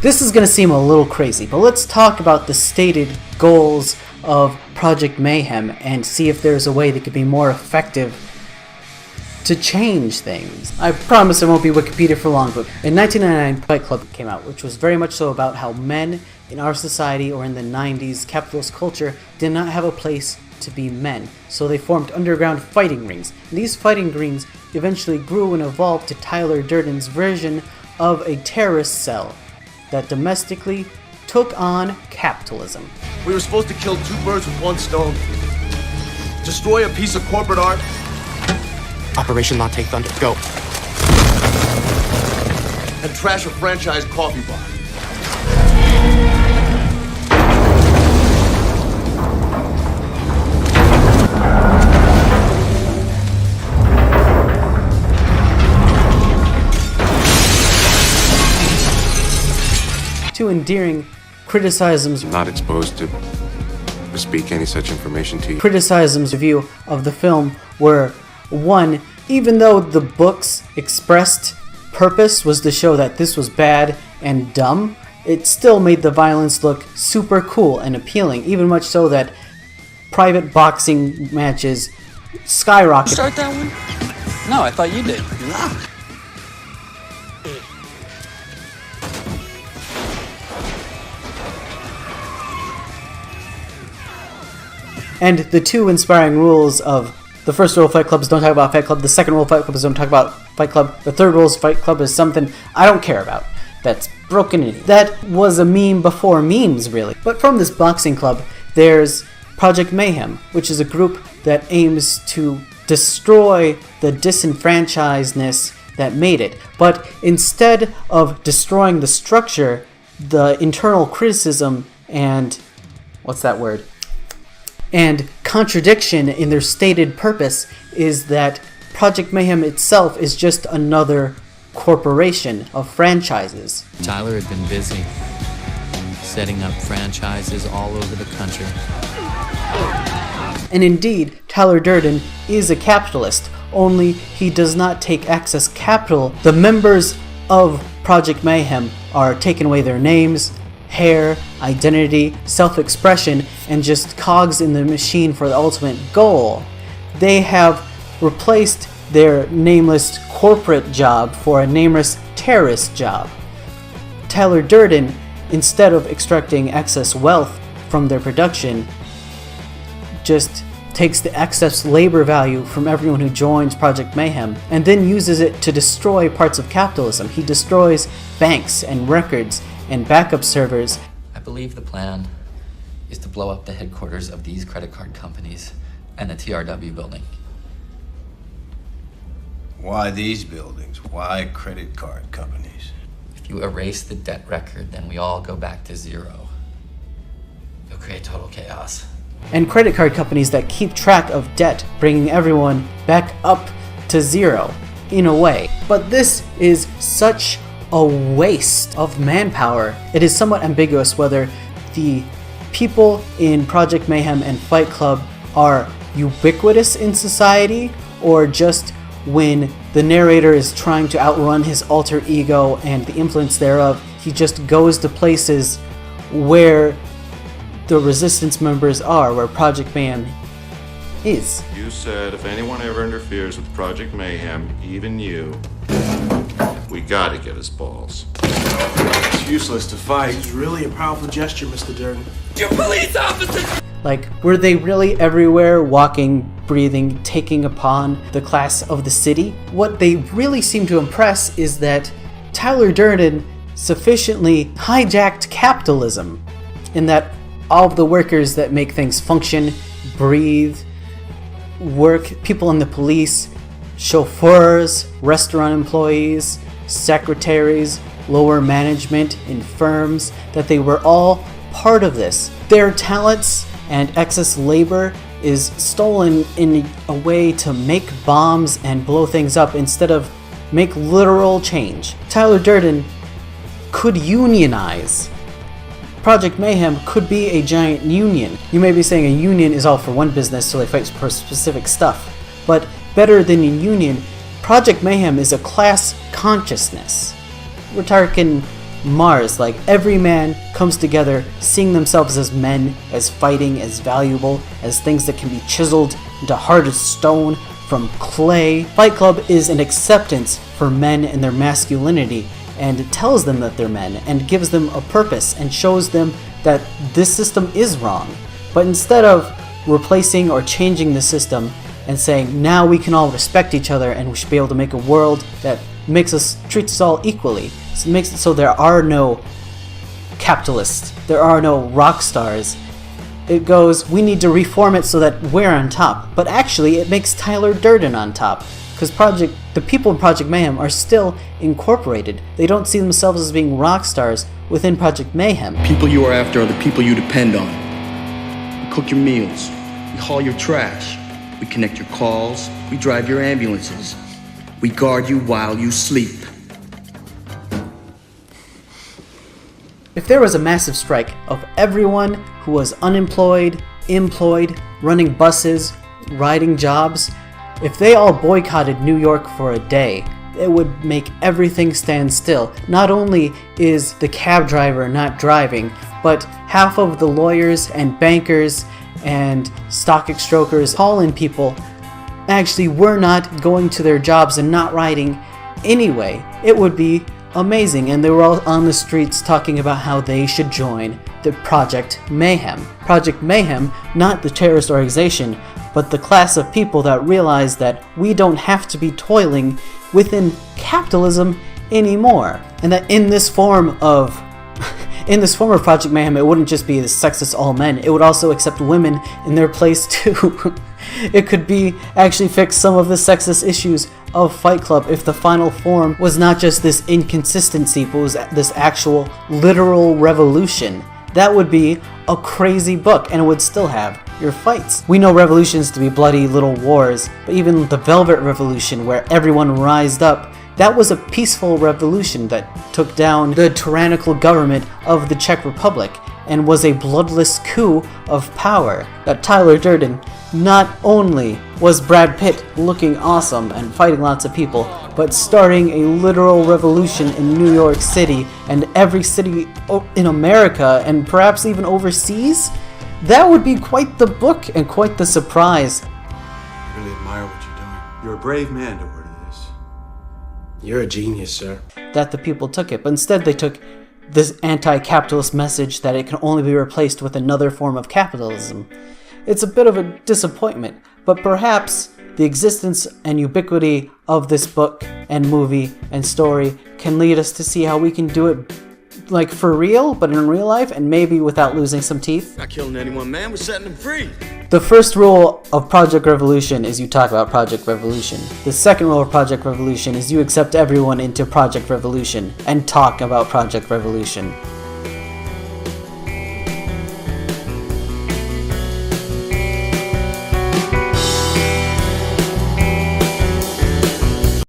This is going to seem a little crazy, but let's talk about the stated goals of Project Mayhem and see if there's a way that could be more effective to change things. I promise it won't be Wikipedia for long, but in 1999, Fight Club came out, which was very much so about how men in our society, or in the 90s capitalist culture, did not have a place to be men. So they formed underground fighting rings. And these fighting rings eventually grew and evolved to Tyler Durden's version of a terrorist cell that domestically took on capitalism. We were supposed to kill two birds with one stone. Destroy a piece of corporate art. Operation Latte Thunder, go. And trash a franchise coffee bar. Two endearing criticisms. I'm not exposed to speak any such information to you. Criticisms review of the film were, one, even though the book's expressed purpose was to show that this was bad and dumb, it still made the violence look super cool and appealing, even much so that private boxing matches skyrocketed. Start that one? No, I thought you did. Nah. And the two inspiring rules of the first rule of Fight Club is don't talk about Fight Club, the second rule of Fight Club is don't talk about Fight Club, the third rule of Fight Club is something I don't care about. That's broken in. That was a meme before memes, really. But from this boxing club, there's Project Mayhem, which is a group that aims to destroy the disenfranchisedness that made it. But instead of destroying the structure, the internal criticism and... what's that word? And contradiction in their stated purpose is that Project Mayhem itself is just another corporation of franchises. Tyler had been busy setting up franchises all over the country. And indeed, Tyler Durden is a capitalist, only he does not take excess capital. The members of Project Mayhem are taking away their names, hair, identity, self-expression, and just cogs in the machine for the ultimate goal. They have replaced their nameless corporate job for a nameless terrorist job. Tyler Durden, instead of extracting excess wealth from their production, just takes the excess labor value from everyone who joins Project Mayhem and then uses it to destroy parts of capitalism. He destroys banks and records and backup servers. I believe the plan is to blow up the headquarters of these credit card companies and the TRW building. Why these buildings? Why credit card companies? If you erase the debt record, then we all go back to zero. You'll create total chaos. And credit card companies that keep track of debt, bringing everyone back up to zero, in a way. But this is such a waste of manpower. It is somewhat ambiguous whether the people in Project Mayhem and Fight Club are ubiquitous in society, or just when the narrator is trying to outrun his alter ego and the influence thereof, he just goes to places where the resistance members are, where Project Mayhem is. You said if anyone ever interferes with Project Mayhem, even you, we gotta get his balls. It's useless to fight. It's really a powerful gesture, Mr. Durden. You police officers! Like, were they really everywhere, walking, breathing, taking upon the class of the city? What they really seem to impress is that Tyler Durden sufficiently hijacked capitalism, in that all of the workers that make things function, breathe, work, people in the police, chauffeurs, restaurant employees, secretaries, lower management in firms, that they were all part of this. Their talents and excess labor is stolen in a way to make bombs and blow things up instead of make literal change. Tyler Durden could unionize. Project Mayhem could be a giant union. You may be saying a union is all for one business, so they fight for specific stuff. But better than a union, Project Mayhem is a class consciousness. We're talking Mars. Like, every man comes together seeing themselves as men, as fighting, as valuable, as things that can be chiseled into hard as stone from clay. Fight Club is an acceptance for men and their masculinity, and it tells them that they're men and gives them a purpose and shows them that this system is wrong. But instead of replacing or changing the system and saying now we can all respect each other and we should be able to make a world that treats us all equally, so it makes it so there are no capitalists, there are no rock stars. It goes, we need to reform it so that we're on top. But actually, it makes Tyler Durden on top, because the people in Project Mayhem are still incorporated. They don't see themselves as being rock stars within Project Mayhem. People you are after are the people you depend on. We cook your meals, we haul your trash, we connect your calls, we drive your ambulances, we guard you while you sleep. If there was a massive strike of everyone who was unemployed, employed, running buses, riding jobs, if they all boycotted New York for a day, it would make everything stand still. Not only is the cab driver not driving, but half of the lawyers and bankers and stock extractors, call-in people, actually were not going to their jobs and not riding anyway. It would be amazing, and they were all on the streets talking about how they should join the Project Mayhem. Project Mayhem, not the terrorist organization, but the class of people that realize that we don't have to be toiling within capitalism anymore, and that in this form of Project Mayhem, it wouldn't just be the sexist all men, it would also accept women in their place too. It could be actually fix some of the sexist issues of Fight Club if the final form was not just this inconsistency, but was this actual literal revolution. That would be a crazy book, and it would still have your fights. We know revolutions to be bloody little wars, but even the Velvet Revolution, where everyone rised up, that was a peaceful revolution that took down the tyrannical government of the Czech Republic and was a bloodless coup of power. That Tyler Durden not only was Brad Pitt looking awesome and fighting lots of people, but starting a literal revolution in New York City and every city in America and perhaps even overseas. That would be quite the book and quite the surprise. I really admire what you're doing. You're a brave man to word this. You're a genius, sir. That the people took it, but instead they took this anti-capitalist message that it can only be replaced with another form of capitalism. It's a bit of a disappointment, but perhaps the existence and ubiquity of this book and movie and story can lead us to see how we can do it like for real, but in real life, and maybe without losing some teeth. Not killing anyone, man. We're setting them free. The first rule of Project Revolution is you talk about Project Revolution. The second rule of Project Revolution is you accept everyone into Project Revolution and talk about Project Revolution.